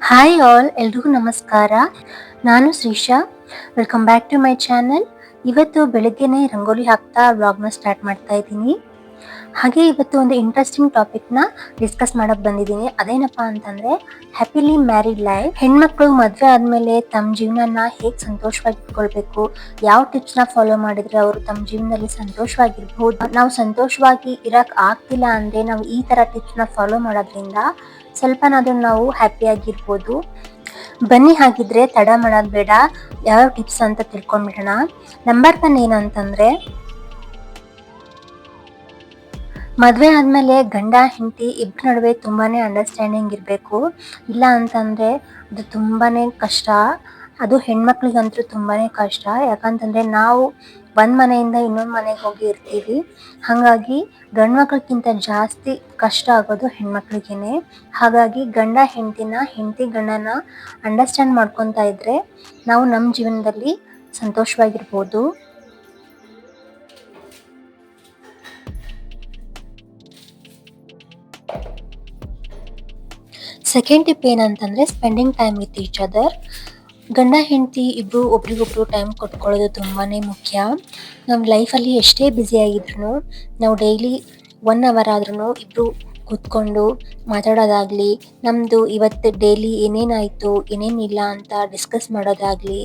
Hi all, ಎಲ್ರಿಗೂ ನಮಸ್ಕಾರ. ನಾನು Shreesha. Welcome back to my channel. ಇವತ್ತು ಬೆಳಗ್ಗೆನೆ ರಂಗೋಲಿ ಹಾಕ್ತಾ ವ್ಲಾಗ್ನ ಸ್ಟಾರ್ಟ್ ಮಾಡ್ತಾ ಇದ್ದೀನಿ. ಹಾಗೆ ಇವತ್ತು ಒಂದು ಇಂಟ್ರೆಸ್ಟಿಂಗ್ ಟಾಪಿಕ್ನ ಡಿಸ್ಕಸ್ ಮಾಡಕ್ ಬಂದಿದ್ದೀನಿ. ಅದೇನಪ್ಪಾ ಅಂತಂದ್ರೆ ಹ್ಯಾಪಿಲಿ ಮ್ಯಾರಿಡ್ ಲೈಫ್. ಹೆಣ್ಮಕ್ಳು ಮದ್ವೆ ಆದ್ಮೇಲೆ ತಮ್ಮ ಜೀವನನ ಹೇಗ್ ಸಂತೋಷವಾಗಿ ಇಟ್ಕೊಳ್ಬೇಕು, ಯಾವ ಟಿಪ್ಸ್ ನ ಫಾಲೋ ಮಾಡಿದ್ರೆ ಅವರು ತಮ್ಮ ಜೀವನದಲ್ಲಿ ಸಂತೋಷವಾಗಿರ್ಬಹುದು, ನಾವು ಸಂತೋಷವಾಗಿ ಇರಕ್ ಆಗ್ತಿಲ್ಲ ಅಂದ್ರೆ ನಾವು ಈ ತರ ಟಿಪ್ಸ್ ನ ಫಾಲೋ ಮಾಡೋದ್ರಿಂದ ಸ್ವಲ್ಪನಾದ್ರೂ ನಾವು ಹ್ಯಾಪಿ ಆಗಿರ್ಬೋದು. ಬನ್ನಿ ಹಾಗಿದ್ರೆ ತಡ ಮಾಡೋದ್ ಬೇಡ, ಯಾವ ಟಿಪ್ಸ್ ಅಂತ ತಿಳ್ಕೊಂಡ್ಬಿಡೋಣ. ನಂಬರ್ 1 ಏನಂತಂದ್ರೆ, ಮದ್ವೆ ಆದ್ಮೇಲೆ ಗಂಡ ಹೆಂಡತಿ ಇಬ್ರ ನಡುವೆ ತುಂಬಾನೇ ಅಂಡರ್ಸ್ಟ್ಯಾಂಡಿಂಗ್ ಇರಬೇಕು. ಇಲ್ಲ ಅಂತಂದ್ರೆ ಅದು ತುಂಬಾನೇ ಕಷ್ಟ. ಅದು ಹೆಣ್ಮಕ್ಳಿಗಂತೂ ತುಂಬಾನೇ ಕಷ್ಟ. ಯಾಕಂತಂದ್ರೆ ನಾವು ಒಂದ್ ಮನೆಯಿಂದ ಇನ್ನೊಂದ್ ಮನೆಗೆ ಹೋಗಿ ಇರ್ತೀವಿ. ಹಾಗಾಗಿ ಗಂಡ್ ಮಕ್ಳಿಗಿಂತ ಜಾಸ್ತಿ ಕಷ್ಟ ಆಗೋದು ಹೆಣ್ಮಕ್ಳಿಗೇನೆ. ಹಾಗಾಗಿ ಗಂಡ ಹೆಂಡತಿನ, ಹೆಂಡತಿ ಗಂಡನ ಅಂಡರ್ಸ್ಟ್ಯಾಂಡ್ ಮಾಡ್ಕೊಂತ ಇದ್ರೆ ನಾವು ನಮ್ಮ ಜೀವನದಲ್ಲಿ ಸಂತೋಷವಾಗಿರ್ಬೋದು. ಸೆಕೆಂಡ್ ಟಿಪ್ ಏನಂತಂದ್ರೆ spending time with each other. ಗಂಡ ಹೆಂಡತಿ ಇಬ್ರು ಒಬ್ರಿಗೊಬ್ರು ಟೈಮ್ ಕೊಟ್ಕೊಳ್ಳೋದು ತುಂಬಾನೇ ಮುಖ್ಯ. ನಮ್ಮ ಲೈಫಲ್ಲಿ ಎಷ್ಟೇ ಬ್ಯುಸಿ ಆಗಿದ್ರು ನಾವು ಡೈಲಿ 1 ಅವರ್ ಆದ್ರೂ ಇಬ್ರು ಕೂತ್ಕೊಂಡು ಮಾತಾಡೋದಾಗ್ಲಿ, ನಮ್ದು ಇವತ್ತು ಡೈಲಿ ಏನೇನಾಯ್ತು ಏನೇನಿಲ್ಲ ಅಂತ ಡಿಸ್ಕಸ್ ಮಾಡೋದಾಗ್ಲಿ,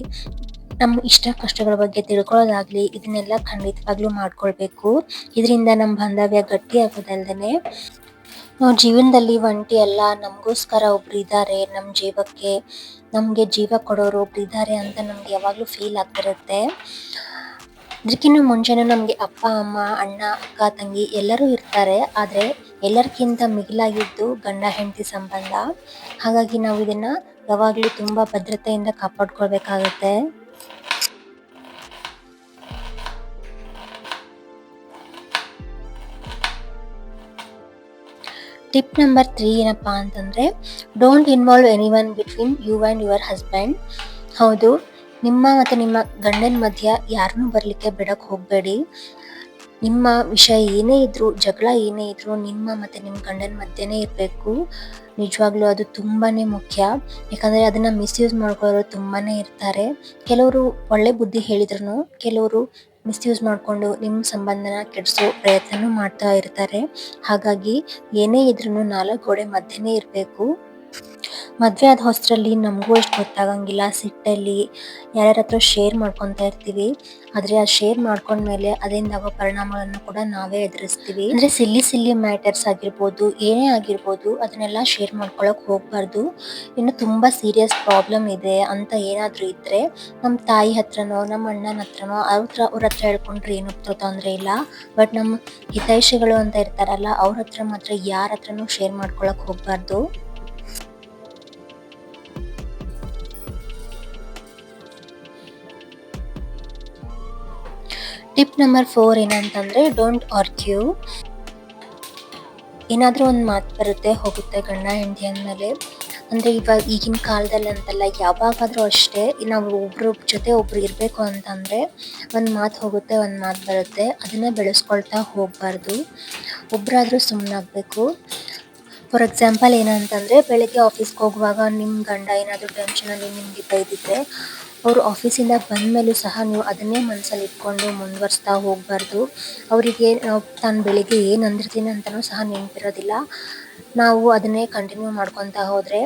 ನಮ್ಮ ಇಷ್ಟ ಕಷ್ಟಗಳ ಬಗ್ಗೆ ತಿಳ್ಕೊಳ್ಳೋದಾಗ್ಲಿ, ಇದನ್ನೆಲ್ಲ ಖಂಡಿತವಾಗ್ಲೂ ಮಾಡ್ಕೊಳ್ಬೇಕು. ಇದರಿಂದ ನಮ್ಮ ಬಾಂಧವ್ಯ ಗಟ್ಟಿ ಆಗೋದಲ್ದೇನೆ ನಾವು ಜೀವನದಲ್ಲಿ ಒಂಟಿ ಅಲ್ಲ, ನಮಗೋಸ್ಕರ ಒಬ್ರು ಇದ್ದಾರೆ, ನಮ್ಮ ಜೀವಕ್ಕೆ ನಮಗೆ ಜೀವ ಕೊಡೋರು ಒಬ್ರು ಇದ್ದಾರೆ ಅಂತ ನಮ್ಗೆ ಯಾವಾಗಲೂ ಫೀಲ್ ಆಗ್ತಿರುತ್ತೆ. ಇದಕ್ಕಿಂತ ಮುಂಚೆನೂ ನಮಗೆ ಅಪ್ಪ ಅಮ್ಮ, ಅಣ್ಣ ಅಕ್ಕ ತಂಗಿ ಎಲ್ಲರೂ ಇರ್ತಾರೆ. ಆದರೆ ಎಲ್ಲರಿಗಿಂತ ಮಿಗಿಲಾಗಿದ್ದು ಗಂಡ ಹೆಂಡತಿ ಸಂಬಂಧ. ಹಾಗಾಗಿ ನಾವು ಇದನ್ನ ಯಾವಾಗಲೂ ತುಂಬಾ ಭದ್ರತೆಯಿಂದ ಕಾಪಾಡ್ಕೊಳ್ಬೇಕಾಗತ್ತೆ. ಟಿಪ್ ನಂಬರ್ 3 ಏನಪ್ಪಾ ಅಂತಂದ್ರೆ, don't involve anyone between you and your husband. ಹೌದು, ನಿಮ್ಮ ಮತ್ತು ನಿಮ್ಮ ಗಂಡನ ಮಧ್ಯ ಯಾರನ್ನೂ ಬರಲಿಕ್ಕೆ ಬಿಡಕ್ಕೆ ಹೋಗಬೇಡಿ. ನಿಮ್ಮ ವಿಷಯ ಏನೇ ಇದ್ರು, ಜಗಳ ಏನೇ ಇದ್ರು ನಿಮ್ಮ ಮತ್ತು ನಿಮ್ಮ ಗಂಡನ ಮಧ್ಯೆನೇ ಇರಬೇಕು. ನಿಜವಾಗ್ಲೂ ಅದು ತುಂಬಾನೇ ಮುಖ್ಯ. ಯಾಕಂದರೆ ಅದನ್ನು ಮಿಸ್ಯೂಸ್ ಮಾಡ್ಕೊಳ್ಳೋರು ತುಂಬಾನೇ ಇರ್ತಾರೆ. ಕೆಲವರು ಒಳ್ಳೆ ಬುದ್ಧಿ ಹೇಳಿದ್ರು ಕೆಲವರು ಮಿಸ್ಯೂಸ್ ಮಾಡಿಕೊಂಡು ನಿಮ್ಮ ಸಂಬಂಧನ ಕೆಡಿಸೋ ಪ್ರಯತ್ನನೂ ಮಾಡ್ತಾ ಇರ್ತಾರೆ. ಹಾಗಾಗಿ ಏನೇ ಇದ್ರೂ 4 ಗೋಡೆ ಮಧ್ಯೆನೇ ಇರಬೇಕು. ಮದುವೆ ಆದ ಹೊಸರಲ್ಲಿ ನಮಗೂ ಅಷ್ಟು ಗೊತ್ತಾಗಂಗಿಲ್ಲ. ಸಿಟ್ಟಲ್ಲಿ ಯಾರ್ಯಾರ ಹತ್ರ ಶೇರ್ ಮಾಡ್ಕೊತಾ ಇರ್ತೀವಿ. ಆದರೆ ಆ ಶೇರ್ ಮಾಡ್ಕೊಂಡ್ಮೇಲೆ ಅದರಿಂದ ಆಗೋ ಪರಿಣಾಮಗಳನ್ನು ಕೂಡ ನಾವೇ ಎದುರಿಸ್ತೀವಿ. ಅಂದರೆ ಸಿಲ್ಲಿ ಮ್ಯಾಟರ್ಸ್ ಆಗಿರ್ಬೋದು, ಏನೇ ಆಗಿರ್ಬೋದು, ಅದನ್ನೆಲ್ಲ ಶೇರ್ ಮಾಡ್ಕೊಳಕ್ಕೆ ಹೋಗಬಾರ್ದು. ಇನ್ನು ತುಂಬ ಸೀರಿಯಸ್ ಪ್ರಾಬ್ಲಮ್ ಇದೆ ಅಂತ ಏನಾದರೂ ಇದ್ದರೆ ನಮ್ಮ ತಾಯಿ ಹತ್ರನೋ ನಮ್ಮ ಅಣ್ಣನ ಹತ್ರನೋ ಅವ್ರ ಹತ್ರ ಹೇಳ್ಕೊಂಡ್ರೆ ಏನೂ ತೊಂದರೆ ಇಲ್ಲ. ಬಟ್ ನಮ್ಮ ಹಿತೈಷಿಗಳು ಅಂತ ಇರ್ತಾರಲ್ಲ, ಅವ್ರ ಹತ್ರ ಮಾತ್ರ ಯಾರ ಹತ್ರನೂ ಶೇರ್ ಮಾಡ್ಕೊಳಕ್ಕೆ ಹೋಗಬಾರ್ದು. ಟಿಪ್ ನಂಬರ್ 4 ಏನಂತಂದ್ರೆ, ಡೋಂಟ್ ಆರ್ಗ್ಯೂ. ಏನಾದರೂ ಒಂದು ಮಾತು ಬರುತ್ತೆ ಹೋಗುತ್ತೆ ಗಂಡ ಹೆಂಡತಿ ಅಂದಮೇಲೆ. ಅಂದರೆ ಇವಾಗ ಈಗಿನ ಕಾಲದಲ್ಲಿ ಅಂತಲ್ಲ, ಯಾವಾಗಾದರೂ ಅಷ್ಟೇ, ನಾವು ಒಬ್ರ ಜೊತೆ ಒಬ್ರು ಇರಬೇಕು ಅಂತಂದರೆ ಒಂದು ಮಾತು ಹೋಗುತ್ತೆ, ಒಂದು ಮಾತು ಬರುತ್ತೆ. ಅದನ್ನು ಬೆಳೆಸ್ಕೊಳ್ತಾ ಹೋಗಬಾರ್ದು. ಒಬ್ಬರಾದರೂ ಸುಮ್ಮನಾಗಬೇಕು. ಫಾರ್ ಎಕ್ಸಾಂಪಲ್ ಏನಂತಂದರೆ, ಬೆಳಗ್ಗೆ ಆಫೀಸ್ಗೆ ಹೋಗುವಾಗ ನಿಮ್ಮ ಗಂಡ ಏನಾದರೂ ಟೆನ್ಷನಲ್ಲಿ ನಿಮಗೆ ಬೈದಿದ್ರೆ, ಅವರು ಆಫೀಸಿಂದ ಬಂದಮೇಲೂ ಸಹ ನೀವು ಅದನ್ನೇ ಮನಸ್ಸಲ್ಲಿ ಇಟ್ಕೊಂಡು ಮುಂದುವರಿಸ್ತಾ ಹೋಗಬಾರ್ದು. ಅವರಿಗೆ ನಾವು ತಾನು ಬೆಳಿಗ್ಗೆ ಏನು ಅಂದಿರ್ತೀನಿ ಅಂತಲೂ ಸಹ ನೆನಪಿರೋದಿಲ್ಲ. ನಾವು ಅದನ್ನೇ ಕಂಟಿನ್ಯೂ ಮಾಡ್ಕೊತಾ ಹೋದರೆ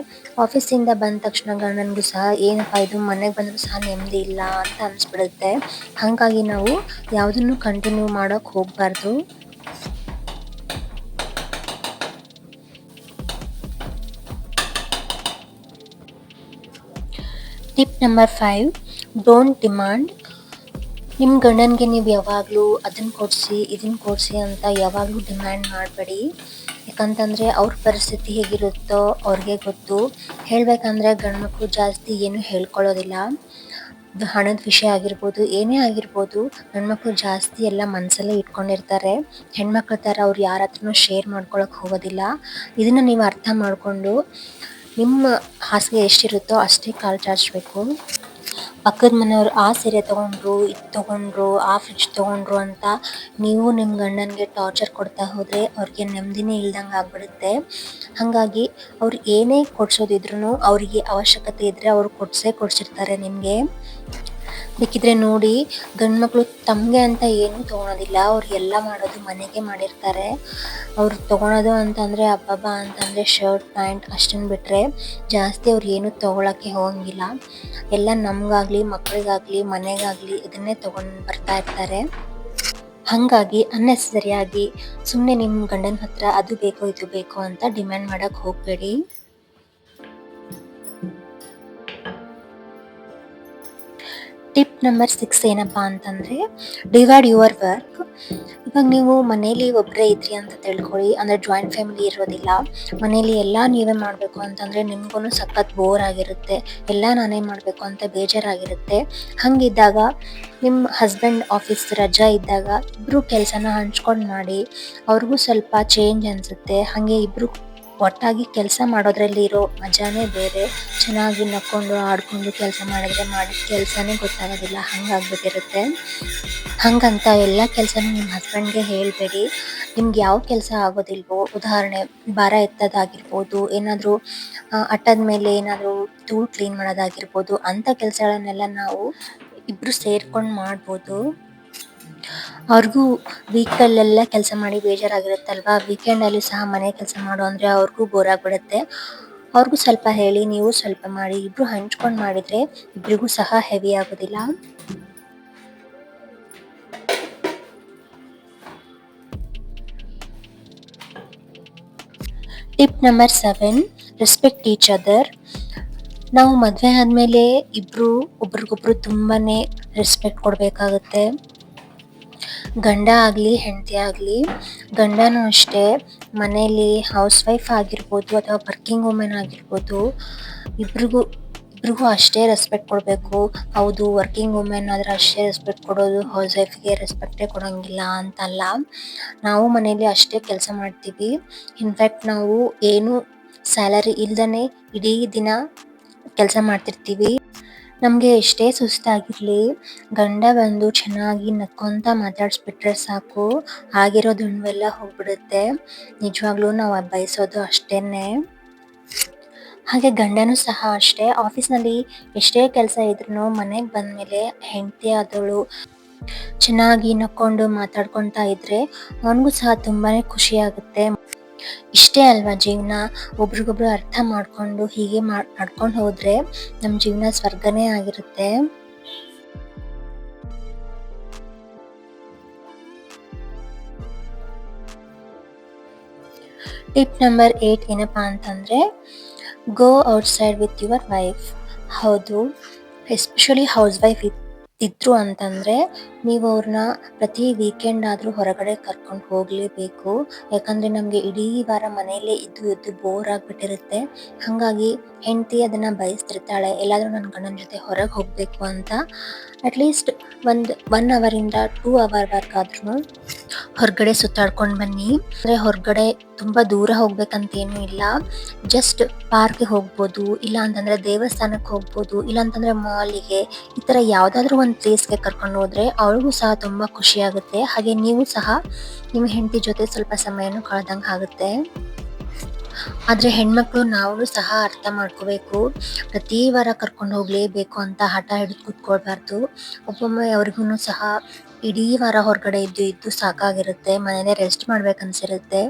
ಆಫೀಸಿಂದ ಬಂದ ತಕ್ಷಣ ಗಂಡನಿಗೂ ಸಹ ಏನಪ್ಪ ಇದು, ಮನೆಗೆ ಬಂದರೂ ಸಹ ನೆಮ್ಮದಿ ಇಲ್ಲ ಅಂತ ಅನಿಸ್ಬಿಡುತ್ತೆ. ಹಾಗಾಗಿ ನಾವು ಯಾವುದನ್ನು ಕಂಟಿನ್ಯೂ ಮಾಡೋಕ್ಕೆ ಹೋಗಬಾರ್ದು. Tip number 5, don't demand. ನಿಮ್ಮ ಗಂಡನಿಗೆ ನೀವು ಯಾವಾಗಲೂ ಅದನ್ನು ಕೊಡಿಸಿ ಇದನ್ನು ಕೊಡಿಸಿ ಅಂತ ಯಾವಾಗಲೂ ಡಿಮ್ಯಾಂಡ್ ಮಾಡಬೇಡಿ. ಯಾಕಂತಂದರೆ ಅವ್ರ ಪರಿಸ್ಥಿತಿ ಹೇಗಿರುತ್ತೋ ಅವ್ರಿಗೆ ಗೊತ್ತು. ಹೇಳಬೇಕಂದ್ರೆ ಗಂಡ್ಮಕ್ಳು ಜಾಸ್ತಿ ಏನೂ ಹೇಳ್ಕೊಳ್ಳೋದಿಲ್ಲ. ಹಣದ ವಿಷಯ ಆಗಿರ್ಬೋದು, ಏನೇ ಆಗಿರ್ಬೋದು, ಗಂಡ್ಮಕ್ಳು ಜಾಸ್ತಿ ಎಲ್ಲ ಮನಸ್ಸಲ್ಲೇ ಇಟ್ಕೊಂಡಿರ್ತಾರೆ. ಹೆಣ್ಮಕ್ಳ ಥರ ಅವ್ರು ಯಾರ ಹತ್ರನೂ ಶೇರ್ ಮಾಡ್ಕೊಳಕ್ಕೆ ಹೋಗೋದಿಲ್ಲ. ಇದನ್ನು ನೀವು ಅರ್ಥ ಮಾಡಿಕೊಂಡು ನಿಮ್ಮ ಹಾಸಿಗೆ ಎಷ್ಟಿರುತ್ತೋ ಅಷ್ಟೇ ಕಾಲು ಚಾಚಬೇಕು. ಪಕ್ಕದ ಮನೆಯವ್ರು ಆ ಸೀರೆ ತಗೊಂಡ್ರು, ಇದು ತಗೊಂಡ್ರು, ಆ ಫ್ರಿಡ್ಜ್ ತಗೊಂಡ್ರು ಅಂತ ನೀವು ನಿಮ್ಮ ಗಂಡನಿಗೆ ಟಾರ್ಚರ್ ಕೊಡ್ತಾ ಹೋದರೆ ಅವ್ರಿಗೆ ನೆಮ್ಮದಿನೇ ಇಲ್ದಂಗೆ ಆಗ್ಬಿಡುತ್ತೆ. ಹಾಗಾಗಿ ಅವ್ರು ಏನೇ ಕೊಡ್ಸೋದಿದ್ರೂ ಅವರಿಗೆ ಅವಶ್ಯಕತೆ ಇದ್ದರೆ ಅವ್ರು ಕೊಡ್ಸಿರ್ತಾರೆ ನಿಮಗೆ. ಬೇಕಿದ್ರೆ ನೋಡಿ, ಗಂಡು ಮಕ್ಕಳು ತಮಗೆ ಅಂತ ಏನೂ ತೊಗೊಳೋದಿಲ್ಲ, ಅವ್ರು ಎಲ್ಲ ಮಾಡೋದು ಮನೆಗೆ ಮಾಡಿರ್ತಾರೆ. ಅವ್ರು ತೊಗೊಳೋದು ಅಂತಂದರೆ ಅಬ್ಬಬ್ಬಾ ಅಂತಂದರೆ ಶರ್ಟ್ ಪ್ಯಾಂಟ್ ಅಷ್ಟನ್ನು ಬಿಟ್ಟರೆ ಜಾಸ್ತಿ ಅವ್ರು ಏನೂ ತೊಗೊಳಕ್ಕೆ ಹೋಗಂಗಿಲ್ಲ. ಎಲ್ಲ ನಮಗಾಗಲಿ ಮಕ್ಕಳಿಗಾಗಲಿ ಮನೆಗಾಗಲಿ ಇದನ್ನೇ ತೊಗೊಂಡು ಬರ್ತಾ ಇರ್ತಾರೆ. ಹಾಗಾಗಿ ಅನ್ನೆಸರಿಯಾಗಿ ಸುಮ್ಮನೆ ನಿಮ್ಮ ಗಂಡನ ಹತ್ರ ಅದು ಬೇಕು ಇದು ಬೇಕು ಅಂತ ಡಿಮ್ಯಾಂಡ್ ಮಾಡೋಕ್ಕೆ ಹೋಗಬೇಡಿ. ಟಿಪ್ ನಂಬರ್ 6 ಏನಪ್ಪ ಅಂತಂದರೆ, ಡಿವೈಡ್ ಯುವರ್ ವರ್ಕ್. ಇವಾಗ ನೀವು ಮನೇಲಿ ಒಬ್ಬರೇ ಇದ್ರಿ ಅಂತ ತಿಳ್ಕೊಳ್ಳಿ, ಅಂದರೆ ಜಾಯಿಂಟ್ ಫ್ಯಾಮಿಲಿ ಇರೋದಿಲ್ಲ, ಮನೇಲಿ ಎಲ್ಲ ನೀವೇ ಮಾಡಬೇಕು ಅಂತಂದರೆ ನಿಮಗೂ ಸಖತ್ ಬೋರ್ ಆಗಿರುತ್ತೆ, ಎಲ್ಲ ನಾನೇ ಮಾಡಬೇಕು ಅಂತ ಬೇಜಾರಾಗಿರುತ್ತೆ. ಹಾಗಿದ್ದಾಗ ನಿಮ್ಮ ಹಸ್ಬೆಂಡ್ ಆಫೀಸ್ ರಜಾ ಇದ್ದಾಗ ಇಬ್ಬರು ಕೆಲಸನ ಹಂಚ್ಕೊಂಡು ಮಾಡಿ, ಅವ್ರಿಗೂ ಸ್ವಲ್ಪ ಚೇಂಜ್ ಅನಿಸುತ್ತೆ. ಹಾಗೆ ಇಬ್ಬರು ಒಟ್ಟಾಗಿ ಕೆಲಸ ಮಾಡೋದ್ರಲ್ಲಿ ಇರೋ ಮಜಾನೇ ಬೇರೆ. ಚೆನ್ನಾಗಿ ನಕ್ಕೊಂಡು ಆಡ್ಕೊಂಡು ಕೆಲಸ ಮಾಡಿದ್ರೆ ಮಾಡಿದ ಕೆಲಸನೇ ಗೊತ್ತಾಗೋದಿಲ್ಲ, ಹಂಗಾಗ್ಬಿಟ್ಟಿರುತ್ತೆ. ಹಾಗಂತ ಎಲ್ಲ ಕೆಲಸನೂ ನಿಮ್ಮ ಹಸ್ಬೆಂಡ್ಗೆ ಹೇಳಬೇಡಿ. ನಿಮ್ಗೆ ಯಾವ ಕೆಲಸ ಆಗೋದಿಲ್ವೋ, ಉದಾಹರಣೆ ಭಾರ ಎತ್ತೋದಾಗಿರ್ಬೋದು, ಏನಾದರೂ ಅಟ್ಟದ ಮೇಲೆ ಏನಾದರೂ ಧೂಳು ಕ್ಲೀನ್ ಮಾಡೋದಾಗಿರ್ಬೋದು, ಅಂಥ ಕೆಲಸಗಳನ್ನೆಲ್ಲ ನಾವು ಇಬ್ಬರು ಸೇರ್ಕೊಂಡು ಮಾಡ್ಬೋದು. ಅವ್ರಿಗೂ ವೀಕಲ್ಲೆಲ್ಲ ಕೆಲಸ ಮಾಡಿ ಬೇಜಾರಾಗಿರುತ್ತಲ್ವಾ, ವೀಕೆಂಡಲ್ಲಿ ಸಹ ಮನೆ ಕೆಲಸ ಮಾಡು ಅಂದರೆ ಅವ್ರಿಗೂ ಬೋರ್ ಆಗಿಬಿಡುತ್ತೆ. ಅವ್ರಿಗೂ ಸ್ವಲ್ಪ ಹೇಳಿ, ನೀವು ಸ್ವಲ್ಪ ಮಾಡಿ, ಇಬ್ಬರು ಹಂಚ್ಕೊಂಡು ಮಾಡಿದರೆ ಇಬ್ಬರಿಗೂ ಸಹ ಹೆವಿ ಆಗೋದಿಲ್ಲ. Tip number 7, respect each other. ನಾವು ಮದುವೆ ಆದಮೇಲೆ ಇಬ್ಬರು ಒಬ್ರಿಗೊಬ್ರು ತುಂಬಾ ರೆಸ್ಪೆಕ್ಟ್ ಕೊಡಬೇಕಾಗುತ್ತೆ. ಗಂಡ ಆಗಲಿ ಹೆಂಡತಿ ಆಗಲಿ, ಗಂಡನೂ ಅಷ್ಟೇ ಮನೇಲಿ ಹೌಸ್ ವೈಫ್ ಆಗಿರ್ಬೋದು ಅಥವಾ ವರ್ಕಿಂಗ್ ವುಮೆನ್ ಆಗಿರ್ಬೋದು, ಇಬ್ರಿಗೂ ಅಷ್ಟೇ ರೆಸ್ಪೆಕ್ಟ್ ಕೊಡಬೇಕು. ಹೌದು, ವರ್ಕಿಂಗ್ ವುಮೆನ್ ಆದರೆ ಅಷ್ಟೇ ರೆಸ್ಪೆಕ್ಟ್ ಕೊಡೋದು, ಹೌಸ್ ವೈಫ್ಗೆ ರೆಸ್ಪೆಕ್ಟೇ ಕೊಡೋಂಗಿಲ್ಲ ಅಂತಲ್ಲ. ನಾವು ಮನೇಲಿ ಅಷ್ಟೇ ಕೆಲಸ ಮಾಡ್ತೀವಿ. ಇನ್ಫ್ಯಾಕ್ಟ್ ನಾವು ಏನು ಸ್ಯಾಲರಿ ಇಲ್ದೇ ಇಡೀ ದಿನ ಕೆಲಸ ಮಾಡ್ತಿರ್ತೀವಿ. ನಮಗೆ ಎಷ್ಟೇ ಸುಸ್ತಾಗಿರಲಿ, ಗಂಡ ಬಂದು ಚೆನ್ನಾಗಿ ನಕ್ಕೊಂತ ಮಾತಾಡಿಸ್ಬಿಟ್ರೆ ಸಾಕು, ಆಗಿರೋ ದುಂಬೆಲ್ಲ ಹೋಗ್ಬಿಡುತ್ತೆ. ನಿಜವಾಗ್ಲೂ ನಾವು ಬಯಸೋದು ಅಷ್ಟೇನೆ. ಹಾಗೆ ಗಂಡನೂ ಸಹ ಅಷ್ಟೇ, ಆಫೀಸ್ನಲ್ಲಿ ಎಷ್ಟೇ ಕೆಲಸ ಇದ್ರೂ ಮನೆಗೆ ಬಂದಮೇಲೆ ಹೆಂಡತಿ ಆದವಳು ಚೆನ್ನಾಗಿ ನಕ್ಕೊಂಡು ಮಾತಾಡ್ಕೊತಾ ಇದ್ರೆ ಅವನಿಗೂ ಸಹ ತುಂಬಾ ಖುಷಿಯಾಗುತ್ತೆ. ಇಷ್ಟೇ ಅಲ್ವಾ ಜೀವನ, ಒಬ್ರಿಗೊಬ್ರು ಅರ್ಥ ಮಾಡ್ಕೊಂಡು ಹೀಗೆ ನಡ್ಕೊಂಡು ಹೋದ್ರೆ ನಮ್ಮ ಜೀವನ ಸ್ವರ್ಗನೇ ಆಗಿರುತ್ತೆ. ಟಿಪ್ ನಂಬರ್ 8 ಏನಪ್ಪಾ ಅಂತಂದರೆ, go outside with your wife. ಹೌದು, ಎಸ್ಪೆಷಲಿ ಹೌಸ್ ವೈಫ್ ಇದ್ರು ಅಂತಂದರೆ ನೀವು ಅವ್ರನ್ನ ಪ್ರತಿ ವೀಕೆಂಡ್ ಆದರೂ ಹೊರಗಡೆ ಕರ್ಕೊಂಡು ಹೋಗಲೇಬೇಕು. ಯಾಕಂದರೆ ನಮಗೆ ಇಡೀ ವಾರ ಮನೆಯಲ್ಲೇ ಇದ್ದು ಬೋರ್ ಆಗಿಬಿಟ್ಟಿರುತ್ತೆ. ಹಾಗಾಗಿ ಹೆಂಡತಿ ಅದನ್ನು ಬಯಸ್ತಿರ್ತಾಳೆ, ಎಲ್ಲಾದರೂ ನನ್ನ ಗಂಡನ ಜೊತೆ ಹೊರಗೆ ಹೋಗಬೇಕು ಅಂತ. ಅಟ್ಲೀಸ್ಟ್ 1 ಅವರಿಂದ 2 ಅವರ್ವರೆಗಾದ್ರೂ ಹೊರಗಡೆ ಸುತ್ತಾಡ್ಕೊಂಡು ಬನ್ನಿ. ಅಂದರೆ ಹೊರಗಡೆ ತುಂಬ ದೂರ ಹೋಗ್ಬೇಕಂತೇನೂ ಇಲ್ಲ, ಜಸ್ಟ್ ಪಾರ್ಕ್ಗೆ ಹೋಗ್ಬೋದು, ಇಲ್ಲ ಅಂತಂದರೆ ದೇವಸ್ಥಾನಕ್ಕೆ ಹೋಗ್ಬೋದು, ಇಲ್ಲ ಅಂತಂದರೆ ಮಾಲಿಗೆ, ಈ ಥರ ಯಾವುದಾದ್ರೂ ಒಂದು ಪ್ಲೇಸ್ಗೆ ಕರ್ಕೊಂಡು ಹೋದರೆ ಅವ್ರಿಗೂ ಸಹ ತುಂಬ ಖುಷಿಯಾಗುತ್ತೆ. ಹಾಗೆ ನೀವು ಸಹ ನಿಮ್ಮ ಹೆಂಡತಿ ಜೊತೆ ಸ್ವಲ್ಪ ಸಮಯನೂ ಕಳೆದಂಗೆ ಆಗುತ್ತೆ. ಆದರೆ ಹೆಣ್ಮಕ್ಳು ನಾವು ಸಹ ಅರ್ಥ ಮಾಡ್ಕೋಬೇಕು, ಪ್ರತಿ ವಾರ ಕರ್ಕೊಂಡು ಹೋಗಲೇಬೇಕು ಅಂತ ಹಠ ಹಿಡಿದು ಕೂತ್ಕೊಳ್ಬಾರ್ದು. ಒಬ್ಬೊಮ್ಮೆ ಅವ್ರಿಗೂ ಸಹ ಇಡೀ ವಾರ ಹೊರಗಡೆ ಇದ್ದು ಸಾಕಾಗಿರುತ್ತೆ, ಮನೇಲೇ ರೆಸ್ಟ್ ಮಾಡ್ಬೇಕನ್ಸಿರುತ್ತೆ,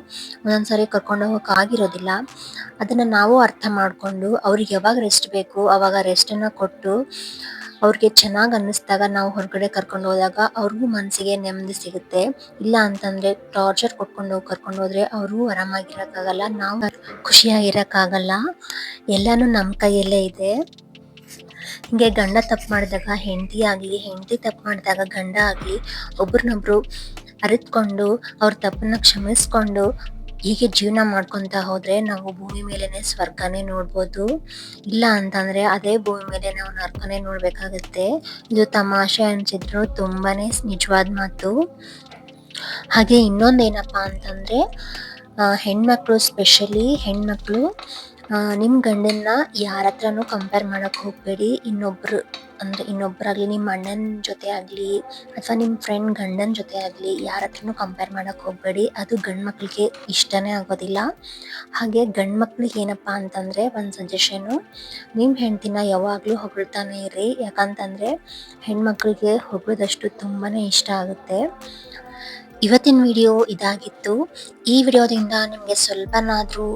ಒಂದೊಂದ್ಸರಿ ಕರ್ಕೊಂಡು ಹೋಗೋಕೆ ಆಗಿರೋದಿಲ್ಲ. ಅದನ್ನು ನಾವು ಅರ್ಥ ಮಾಡಿಕೊಂಡು ಅವ್ರಿಗೆ ಯಾವಾಗ ರೆಸ್ಟ್ ಬೇಕು ಆವಾಗ ರೆಸ್ಟನ್ನು ಕೊಟ್ಟು, ಅವ್ರಿಗೆ ಚೆನ್ನಾಗಿ ಅನ್ನಿಸ್ದಾಗ ನಾವು ಹೊರಗಡೆ ಕರ್ಕೊಂಡು ಹೋದಾಗ ಅವ್ರಿಗೂ ಮನಸ್ಸಿಗೆ ನೆಮ್ಮದಿ ಸಿಗುತ್ತೆ. ಇಲ್ಲ ಅಂತಂದರೆ ಟಾರ್ಚರ್ ಕೊಟ್ಕೊಂಡು ಕರ್ಕೊಂಡು ಹೋದರೆ ಅವರು ಆರಾಮಾಗಿರೋಕ್ಕಾಗಲ್ಲ, ನಾವು ಖುಷಿಯಾಗಿರೋಕ್ಕಾಗಲ್ಲ. ಎಲ್ಲನೂ ನಮ್ಮ ಕೈಯಲ್ಲೇ ಇದೆ. ಹೀಗೆ ಗಂಡ ತಪ್ಪು ಮಾಡಿದಾಗ ಹೆಂಡತಿ ಆಗಲಿ, ಹೆಂಡತಿ ತಪ್ಪು ಮಾಡಿದಾಗ ಗಂಡ ಆಗಲಿ, ಒಬ್ರನ್ನೊಬ್ರು ಅರಿತುಕೊಂಡು ಅವ್ರ ತಪ್ಪನ್ನು ಕ್ಷಮಿಸ್ಕೊಂಡು ಹೀಗೆ ಜೀವನ ಮಾಡ್ಕೊತಾ ಹೋದರೆ ನಾವು ಭೂಮಿ ಮೇಲೇ ಸ್ವರ್ಗನೇ ನೋಡ್ಬೋದು. ಇಲ್ಲ ಅಂತಂದರೆ ಅದೇ ಭೂಮಿ ಮೇಲೆ ನಾವು ನರ್ಕನೇ ನೋಡಬೇಕಾಗುತ್ತೆ. ಇದು ತಮಾಷೆ ಅನಿಸಿದ್ರು ತುಂಬಾ ನಿಜವಾದ ಮಾತು. ಹಾಗೆ ಇನ್ನೊಂದೇನಪ್ಪ ಅಂತಂದರೆ, ಹೆಣ್ಮಕ್ಳು ಸ್ಪೆಷಲಿ ಹೆಣ್ಮಕ್ಳು ನಿಮ್ಮ ಗಂಡನ್ನ ಯಾರ ಹತ್ರನೂ ಕಂಪೇರ್ ಮಾಡಕ್ಕೆ ಹೋಗಬೇಡಿ. ಇನ್ನೊಬ್ಬರಾಗಲಿ, ನಿಮ್ಮ ಅಣ್ಣನ ಜೊತೆ ಆಗಲಿ ಅಥವಾ ನಿಮ್ಮ ಫ್ರೆಂಡ್ ಗಂಡನ ಜೊತೆ ಆಗಲಿ ಯಾರ ಹತ್ರನೂ ಕಂಪೇರ್ ಮಾಡಕ್ಕೆ ಹೋಗಬೇಡಿ. ಅದು ಗಂಡು ಮಕ್ಕಳಿಗೆ ಇಷ್ಟನೇ ಆಗೋದಿಲ್ಲ. ಹಾಗೆ ಗಂಡು ಮಕ್ಳಿಗೆ ಏನಪ್ಪ ಅಂತಂದರೆ ಒಂದು ಸಜೆಷನು, ನಿಮ್ಮ ಹೆಂಡ್ತಿನ ಯಾವಾಗಲೂ ಹೊಗಳ್ತಾನೆ ಇರಿ. ಯಾಕಂತಂದರೆ ಹೆಣ್ಮಕ್ಳಿಗೆ ಹೊಗಳೋದಷ್ಟು ತುಂಬಾ ಇಷ್ಟ ಆಗುತ್ತೆ. ಇವತ್ತಿನ ವಿಡಿಯೋ ಇದಾಗಿತ್ತು. ಈ ವಿಡಿಯೋದಿಂದ ನಿಮಗೆ ಸ್ವಲ್ಪನಾದರೂ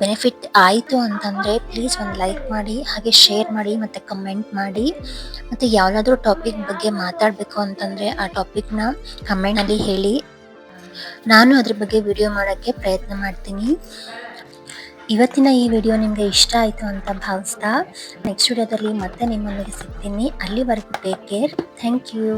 ಬೆನಿಫಿಟ್ ಆಯಿತು ಅಂತಂದರೆ ಪ್ಲೀಸ್ ಒಂದು ಲೈಕ್ ಮಾಡಿ, ಹಾಗೆ ಶೇರ್ ಮಾಡಿ ಮತ್ತು ಕಮೆಂಟ್ ಮಾಡಿ. ಮತ್ತು ಯಾವುದಾದ್ರೂ ಟಾಪಿಕ್ ಬಗ್ಗೆ ಮಾತಾಡಬೇಕು ಅಂತಂದರೆ ಆ ಟಾಪಿಕ್ನ ಕಮೆಂಟ್ನಲ್ಲಿ ಹೇಳಿ. ನಾನು ಅದ್ರ ಬಗ್ಗೆ ವಿಡಿಯೋ ಮಾಡೋಕ್ಕೆ ಪ್ರಯತ್ನ ಮಾಡ್ತೀನಿ. ಇವತ್ತಿನ ಈ ವಿಡಿಯೋ ನಿಮಗೆ ಇಷ್ಟ ಆಯಿತು ಅಂತ ಭಾವಿಸ್ತಾ ನೆಕ್ಸ್ಟ್ ವಿಡಿಯೋದಲ್ಲಿ ಮತ್ತೆ ನಿಮ್ಮೊಂದಿಗೆ ಸಿಗ್ತೀನಿ. ಅಲ್ಲಿವರೆಗೂ ಟೇಕ್ ಕೇರ್. Thank you.